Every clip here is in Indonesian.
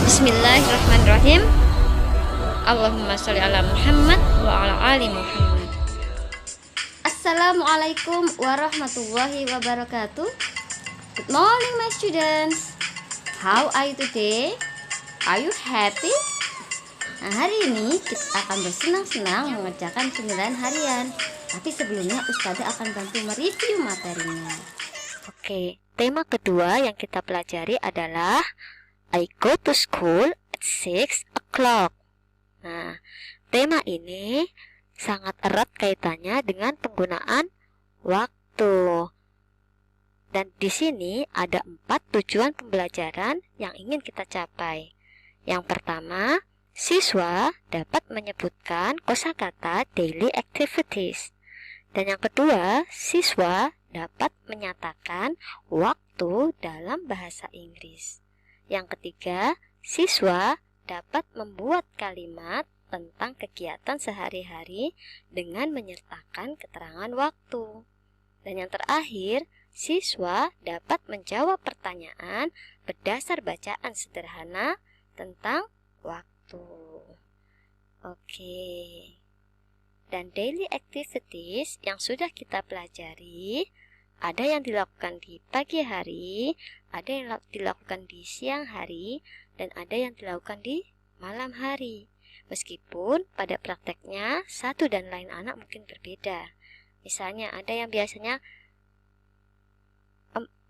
Bismillahirrahmanirrahim. Allahumma sholli ala Muhammad wa ala ali Muhammad. Assalamualaikum warahmatullahi wabarakatuh. Good morning my students. How are you today? Are you happy? Nah, hari ini kita akan bersenang-senang mengerjakan cemilan harian. Tapi sebelumnya Ustazah akan bantu mereview materinya. Oke, tema kedua yang kita pelajari adalah I go to school at 6 o'clock. Nah, tema ini sangat erat kaitannya dengan penggunaan waktu. Dan di sini ada 4 tujuan pembelajaran yang ingin kita capai. Yang pertama, siswa dapat menyebutkan kosakata daily activities. Dan yang kedua, siswa dapat menyatakan waktu dalam bahasa Inggris. Yang ketiga, siswa dapat membuat kalimat tentang kegiatan sehari-hari dengan menyertakan keterangan waktu. Dan yang terakhir, siswa dapat menjawab pertanyaan berdasar bacaan sederhana tentang waktu. Oke. Dan daily activities yang sudah kita pelajari, ada yang dilakukan di pagi hari, ada yang dilakukan di siang hari, dan ada yang dilakukan di malam hari. Meskipun pada prakteknya satu dan lain anak mungkin berbeda. Misalnya ada yang biasanya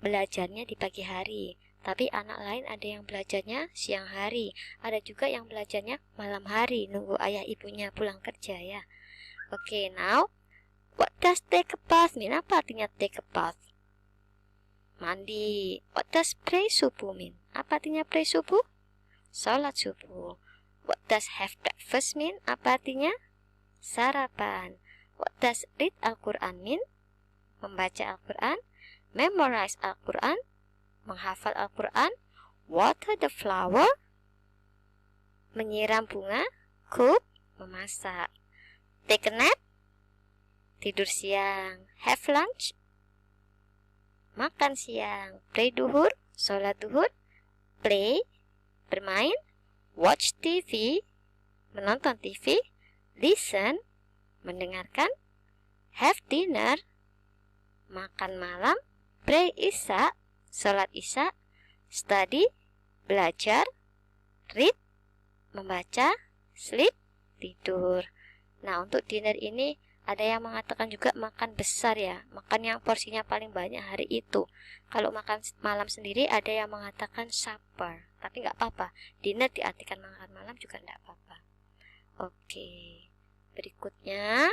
belajarnya di pagi hari, tapi anak lain ada yang belajarnya siang hari, ada juga yang belajarnya malam hari, nunggu ayah ibunya pulang kerja ya. Oke, now what does take a bath mean? Apa artinya take a bath? Mandi. What does pray subuh mean? Apa artinya pray subuh? Salat subuh. What does have breakfast mean? Apa artinya? Sarapan. What does read Al-Quran mean? Membaca Al-Quran. Memorize Al-Quran. Menghafal Al-Quran. Water the flower. Menyiram bunga. Cook. Memasak. Take a nap. Tidur siang. Have lunch. Makan siang. Pray duhur. Sholat duhur. Play. Bermain. Watch TV. Menonton TV. Listen. Mendengarkan. Have dinner. Makan malam. Pray isya. Sholat isya. Study. Belajar. Read. Membaca. Sleep. Tidur. Nah, untuk dinner ini ada yang mengatakan juga makan besar ya, makan yang porsinya paling banyak hari itu. Kalau makan malam sendiri ada yang mengatakan supper, tapi nggak apa-apa. Dinner diartikan makan malam juga nggak apa-apa. Oke, berikutnya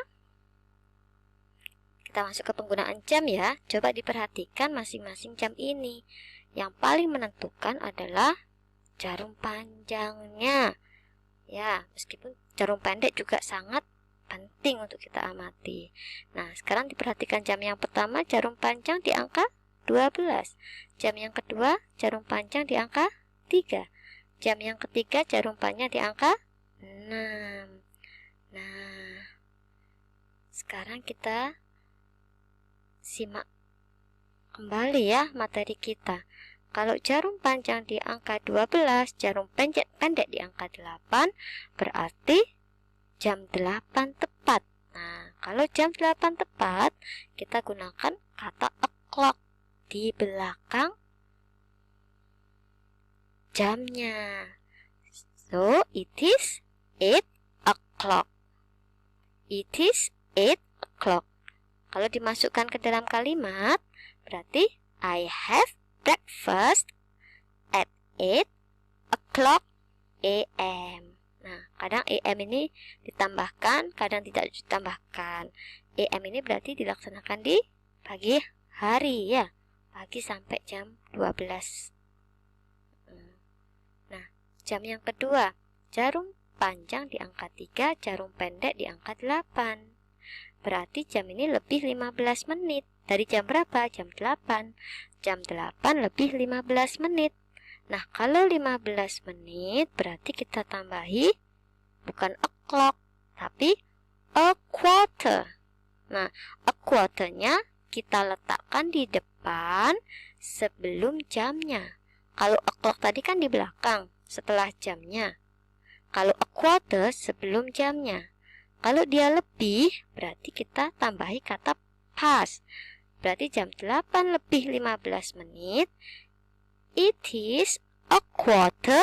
kita masuk ke penggunaan jam ya. Coba diperhatikan masing-masing jam ini. Yang paling menentukan adalah jarum panjangnya. Ya, meskipun jarum pendek juga sangat penting untuk kita amati. Nah, sekarang diperhatikan jam yang pertama, jarum panjang di angka 12. Jam yang kedua, jarum panjang di angka 3. Jam yang ketiga, jarum panjang di angka 6. Nah, sekarang kita simak kembali ya materi kita. Kalau jarum panjang di angka 12, jarum pendek di angka 8, berarti jam 8 tepat. Nah, kalau jam 8 tepat, kita gunakan kata o'clock di belakang jamnya. So, it is 8 o'clock. It is 8 o'clock. Kalau dimasukkan ke dalam kalimat, berarti I have breakfast at 8 o'clock a.m. Nah, kadang AM ini ditambahkan, kadang tidak ditambahkan. AM ini berarti dilaksanakan di pagi hari ya. Pagi sampai jam 12. Nah, jam yang kedua, jarum panjang di angka 3, jarum pendek di angka 8. Berarti jam ini lebih 15 menit. Dari jam berapa? Jam 8. Jam 8 lebih 15 menit. Nah, kalau 15 menit berarti kita tambahi bukan o'clock, tapi a quarter. Nah, a quarter-nya kita letakkan di depan sebelum jamnya. Kalau o'clock tadi kan di belakang, setelah jamnya. Kalau a quarter sebelum jamnya. Kalau dia lebih, berarti kita tambahi kata past. Berarti jam 8 lebih 15 menit. It is a quarter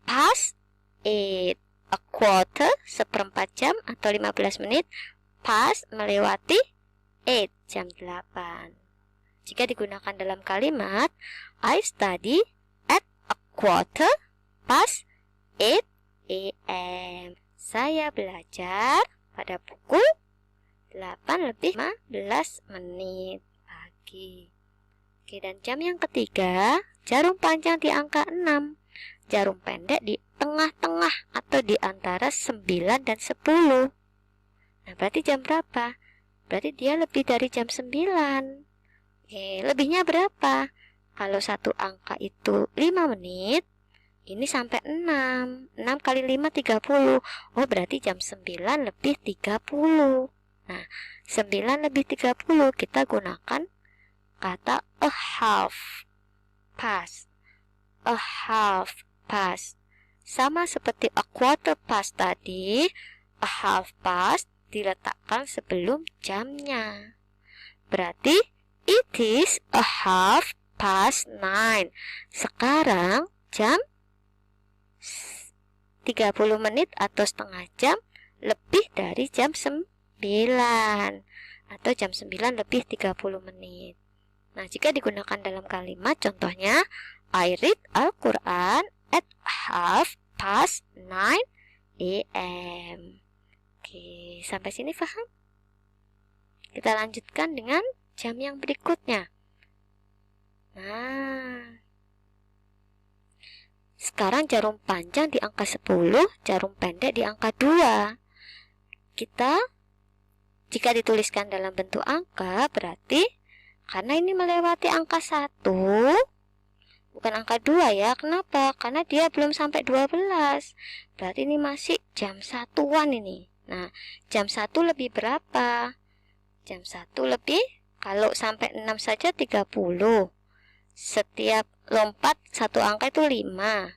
past 8. A quarter, seperempat jam atau 15 menit. Past, melewati 8, jam 8. Jika digunakan dalam kalimat, I study at a quarter past 8 a.m. Saya belajar pada pukul 8 lebih 15 menit pagi. Oke, dan jam yang ketiga, jarum panjang di angka 6, jarum pendek di tengah-tengah atau di antara 9 dan 10. Nah, berarti jam berapa? Berarti dia lebih dari jam 9. Oke, lebihnya berapa? Kalau satu angka itu 5 menit, ini sampai 6. 6 kali 5, 30. Oh, berarti jam 9 lebih 30. Nah, 9 lebih 30 kita gunakan kata a half past. A half past. Sama seperti a quarter past tadi, a half past diletakkan sebelum jamnya. Berarti it is a half past 9. Sekarang jam 30 menit atau setengah jam lebih dari jam 9 atau jam 9 lebih 30 menit. Nah, jika digunakan dalam kalimat, contohnya I read Al-Quran at half past 9 a.m. Oke, sampai sini paham? Kita lanjutkan dengan jam yang berikutnya. Nah, sekarang jarum panjang di angka 10, jarum pendek di angka 2. Jika dituliskan dalam bentuk angka, berarti karena ini melewati angka 1, bukan angka 2 ya. Kenapa? Karena dia belum sampai 12. Berarti ini masih jam 1-an ini. Nah, jam 1 lebih berapa? Jam 1 lebih, kalau sampai 6 saja 30. Setiap lompat satu angka itu 5.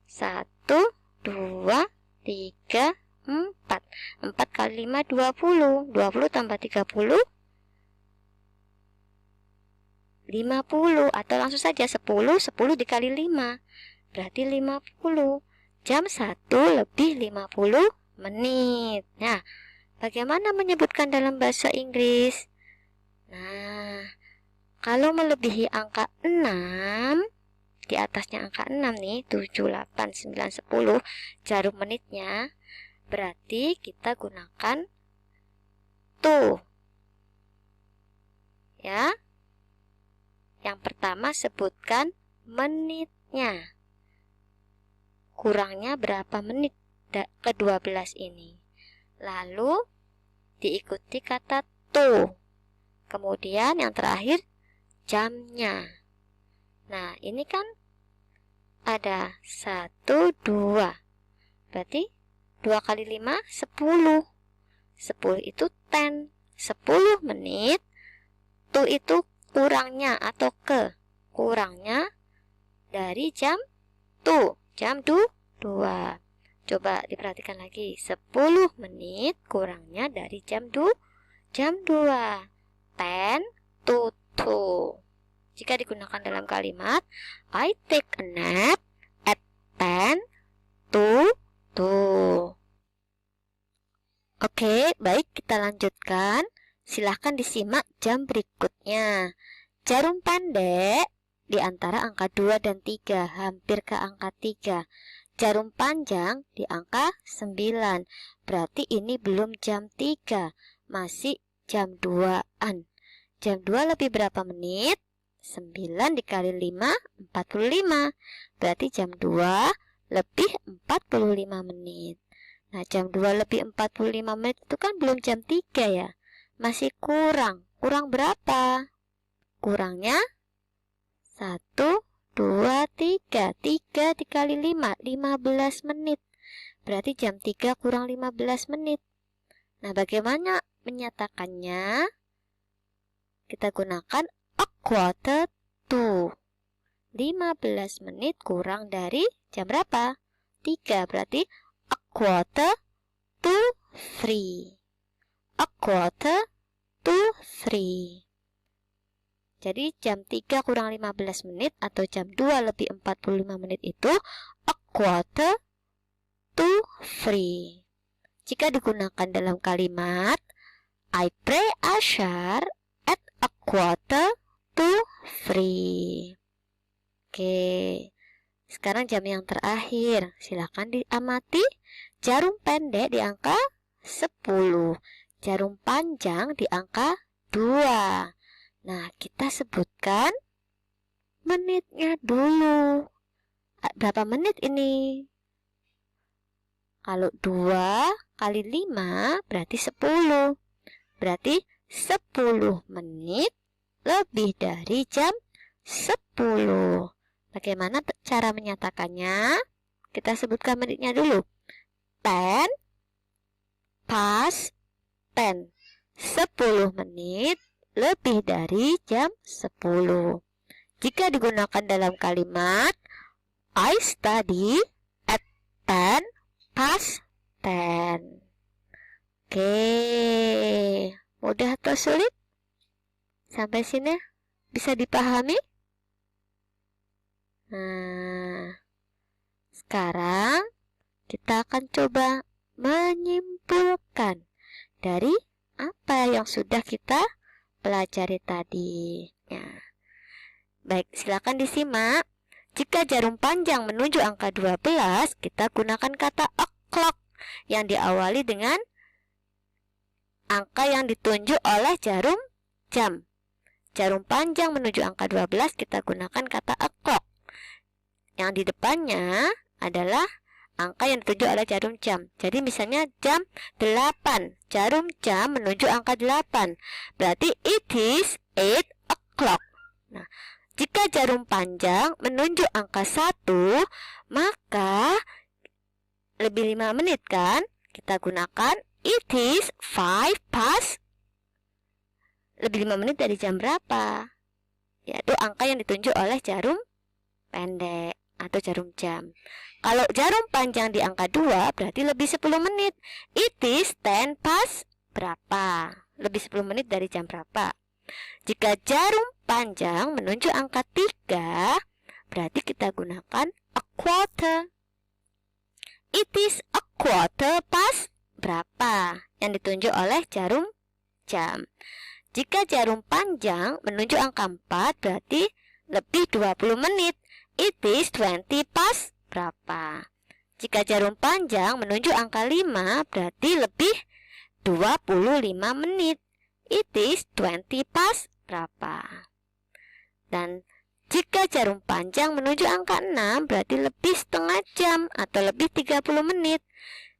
1, 2, 3, 4. 4 kali 5, 20. 20 tambah 30, 50. Atau langsung saja 10 dikali 5. Berarti 50. Jam 1 lebih 50 menit. Nah, bagaimana menyebutkan dalam bahasa Inggris? Nah, kalau melebihi angka 6, di atasnya angka 6 nih, 7, 8, 9, 10, jarum menitnya, berarti kita gunakan to. Ya. Yang pertama sebutkan menitnya. Kurangnya berapa menit ke-12 ini. Lalu diikuti kata to. Kemudian yang terakhir jamnya. Nah, ini kan ada 1, 2. Berarti 2 kali 5, 10. 10 itu 10. 10 menit. To itu kurangnya atau kurangnya dari jam to. Jam 2. Coba diperhatikan lagi. 10 menit kurangnya dari jam 2. 10 to 2. Jika digunakan dalam kalimat I take a nap at 10 to 2. Oke, baik, kita lanjutkan. Silahkan disimak jam berikutnya. Jarum pendek di antara angka 2 dan 3, hampir ke angka 3. Jarum panjang di angka 9. Berarti ini belum jam 3, masih jam 2-an. Jam 2 lebih berapa menit? 9 dikali 5, 45. Berarti jam 2 lebih 45 menit. Nah, jam 2 lebih 45 menit itu kan belum jam 3 ya. Masih kurang. Kurang berapa? Kurangnya 1, 2, 3. 3 dikali 5, 15 menit. Berarti jam 3 kurang 15 menit. Nah, bagaimana menyatakannya? Kita gunakan a quarter to. 15 menit kurang dari jam berapa? 3, berarti a quarter to 3. A quarter to 3. Jadi jam 3 kurang 15 menit atau jam 2 lebih 45 menit itu a quarter to 3. Jika digunakan dalam kalimat I pray ashar at a quarter to 3. Oke, sekarang jam yang terakhir. Silakan diamati. Jarum pendek di angka 10. Jarum panjang di angka 2. Nah, kita sebutkan menitnya dulu. Berapa menit ini? Kalau 2 kali 5 berarti 10. Berarti 10 menit lebih dari jam 10. Bagaimana cara menyatakannya? Kita sebutkan menitnya dulu. 10 past 10. 10 menit lebih dari jam 10. Jika digunakan dalam kalimat I study at 10 past 10. Oke, mudah atau sulit? Sampai sini bisa dipahami? Nah, sekarang kita akan coba menyimpulkan dari apa yang sudah kita pelajari tadi. Ya. Baik, silakan disimak. Jika jarum panjang menunjuk angka 12, kita gunakan kata o'clock yang diawali dengan angka yang ditunjuk oleh jarum jam. Jarum panjang menunjuk angka 12, kita gunakan kata o'clock. Yang di depannya adalah angka yang ditunjuk oleh jarum jam. Jadi misalnya jam 8. Jarum jam menunjuk angka 8. Berarti it is 8 o'clock. Nah, jika jarum panjang menunjuk angka 1, maka lebih 5 menit kan? Kita gunakan it is 5 past. Lebih 5 menit dari jam berapa? Yaitu angka yang ditunjuk oleh jarum pendek atau jarum jam. Kalau jarum panjang di angka 2 berarti lebih 10 menit. It is 10 past berapa? Lebih 10 menit dari jam berapa? Jika jarum panjang menunjuk angka 3 berarti kita gunakan a quarter. It is a quarter past berapa? Yang ditunjuk oleh jarum jam. Jika jarum panjang menunjuk angka 4 berarti lebih 20 menit. It is 20 past berapa? Jika jarum panjang menunjuk angka 5 berarti lebih 25 menit. It is 20 past berapa? Dan jika jarum panjang menunjuk angka 6 berarti lebih setengah jam atau lebih 30 menit.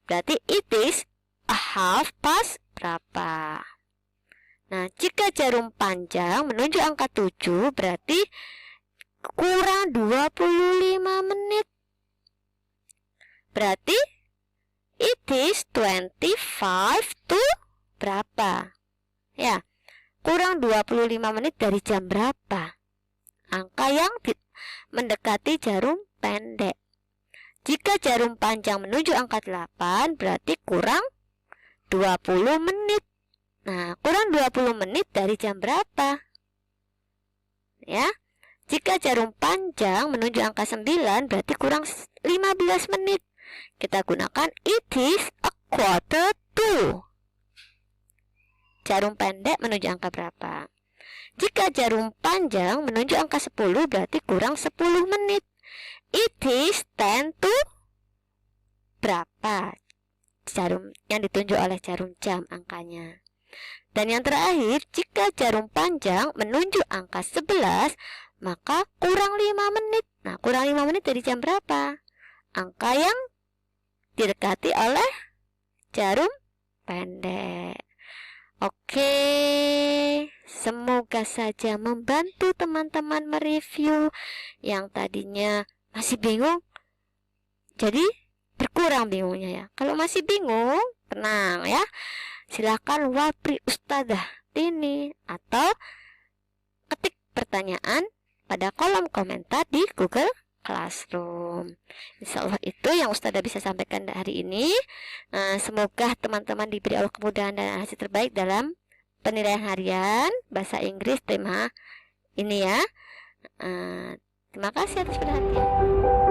Berarti it is a half past berapa? Nah, jika jarum panjang menunjuk angka 7 berarti kurang 25 menit. Berarti it is 25 to berapa? Ya, kurang 25 menit dari jam berapa? Angka yang mendekati jarum pendek. Jika jarum panjang menunjuk angka 8 berarti kurang 20 menit. Nah, kurang 20 menit dari jam berapa? Ya. Jika jarum panjang menunjuk angka 9 berarti kurang 15 menit. Kita gunakan it is a quarter to. Jarum pendek menunjuk angka berapa? Jika jarum panjang menunjuk angka 10 berarti kurang 10 menit. It is 10 to berapa? Jarum yang ditunjuk oleh jarum jam angkanya. Dan yang terakhir, jika jarum panjang menunjuk angka 11, maka kurang 5 menit. Nah, kurang 5 menit dari jam berapa? Angka yang didekati oleh jarum pendek. Oke, semoga saja membantu teman-teman mereview yang tadinya masih bingung. Jadi berkurang bingungnya ya. Kalau masih bingung, tenang ya. Silakan wapri Ustadzah Tini atau ketik pertanyaan pada kolom komentar di Google Classroom. Insya Allah itu yang Ustazah bisa sampaikan hari ini. Semoga teman-teman diberi Allah kemudahan dan hasil terbaik dalam penilaian harian bahasa Inggris tema ini ya. Terima kasih atas perhatian.